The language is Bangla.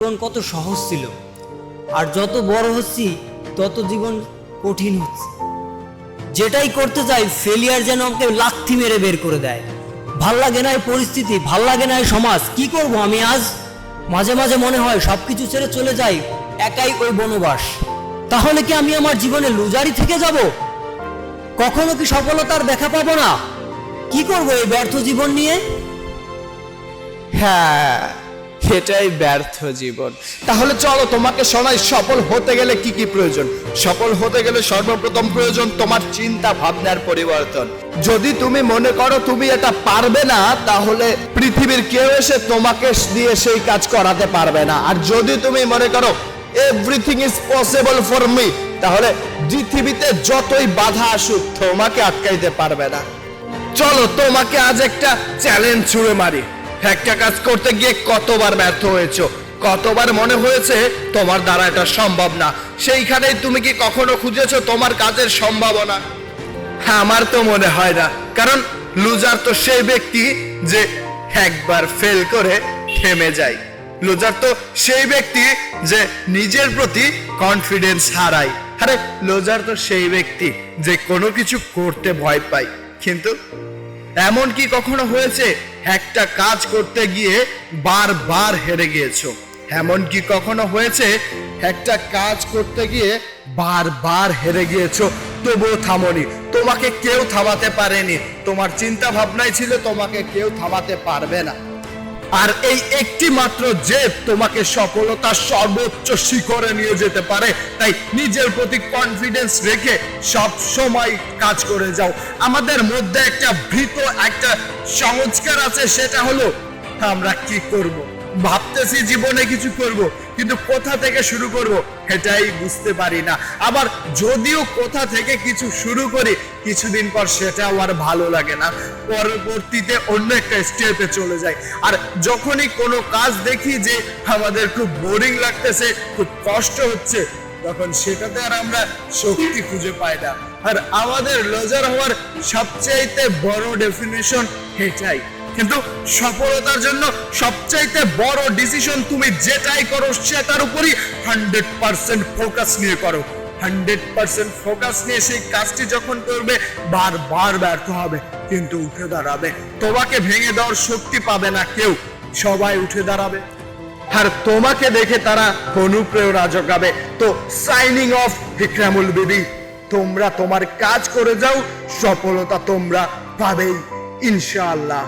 জীবন কত সহজ ছিল, আর যত বড় হচ্ছি তত জীবন কঠিন হচ্ছে। যেটাই করতে যাই ফেলিয়ার যেন আমাকে লাথি মেরে বের করে দেয়। ভাল লাগে না এই পরিস্থিতি, ভাল লাগে না এই সমাজ। কি করব আমি আজ? মাঝে মাঝে মনে হয় সবকিছু ছেড়ে চলে যাই, একাই ওই বনবাস। তাহলে কি আমি আমার জীবনে লুজারি থেকে যাব? কখনো কি সফলতার দেখা পাবো না? কি করব এই ব্যর্থ জীবন নিয়ে? হ্যাঁ, এটাই ব্যর্থ জীবন। তাহলে চলো তোমাকে শোনাই সফল হতে গেলে কি কি প্রয়োজন। সফল হতে গেলে সর্বপ্রথম প্রয়োজন তোমার চিন্তা ভাবনার পরিবর্তন। যদি তুমি মনে করো তুমি এটা পারবে না, তাহলে পৃথিবীর কেউ এসে তোমাকে দিয়ে সেই কাজ করাতে পারবে না। আর যদি তুমি মনে করো everything is possible for me, তাহলে পৃথিবীতে যতই বাধা আসুক তোমাকে আটকাইতে পারবে না। চলো তোমাকে আজ একটা চ্যালেঞ্জ ছুড়ে মারি। একটা কাজ করতে গিয়ে কতবার ব্যর্থ হয়েছো, কতবার মনে হয়েছে তোমার দ্বারা এটা সম্ভব না, সেইখানেই তুমি কি কখনো খুঁজেছো তোমার কাজের সম্ভাবনা? হ্যাঁ, আমার তো মনে হয় না। কারণ লুজার তো সেই ব্যক্তি যে একবার ফেল করে থেমে যায়। লুজার তো সেই ব্যক্তি যে নিজের প্রতি কনফিডেন্স হারায়। আরে লুজার তো সেই ব্যক্তি যে কোনো কিছু করতে ভয় পায়। কিন্তু এমন কি কখনো হয়েছে একটা কাজ করতে গিয়ে বারবার হেরে গিয়েছো? এমন কি কখনো হয়েছে একটা কাজ করতে গিয়ে বারবার হেরে গিয়েছো তবুও থামোনি? তোমাকে কেউ থামাতে পারেনি। তোমার চিন্তা ভাবনাই ছিল তোমাকে কেউ থামাতে পারবে না। আর এই একটি মাত্র জেদ তোমাকে সফলতার সর্বোচ্চ শিখরে নিয়ে যেতে পারে। তাই নিজের প্রতি কনফিডেন্স রেখে সব সময় কাজ করে যাও। আমাদের মধ্যে একটা ভীত একটা সংস্কার আছে, সেটা হলো আমরা কি করব। ভাবতেছি জীবনে কিছু করব, কিন্তু কোথা থেকে শুরু করব এটাই বুঝতে পারি না। আবার যদিও কোথা থেকে কিছু শুরু করি, কিছুদিন পর সেটাও আর ভালো লাগে না, পরবর্তীতে অন্য একটা স্টেপে চলে যায়। আর যখনই কোনো কাজ দেখি যে আমাদের খুব বোরিং লাগতেছে, খুব কষ্ট হচ্ছে, তখন সেটাতে আর আমরা শক্তি খুঁজে পাই না। আর আমাদের লজার হওয়ার সবচাইতে বড় ডেফিনেশন এটাই। কিন্তু সফলতার জন্য সবচাইতে বড় ডিসিশন তুমি যেটাই করো সেটার উপরই 100% ফোকাস নিয়ে করো। 100% ফোকাস নিয়ে সেই কাজটি যখন করবে বারবার ব্যর্থ হবে, কিন্তু উঠে দাঁড়াবে। তোমাকে ভেঙে দেওয়ার শক্তি পাবে না কেউ, সবাই উঠে দাঁড়াবে। আর তোমাকে দেখে তারা অনুপ্রেরণা জোগাবে। তো সাইনিং অফ, ইকরামুল বিবি। তোমরা তোমার কাজ করে যাও, সফলতা তোমরা পাবেই ইনশাআল্লাহ।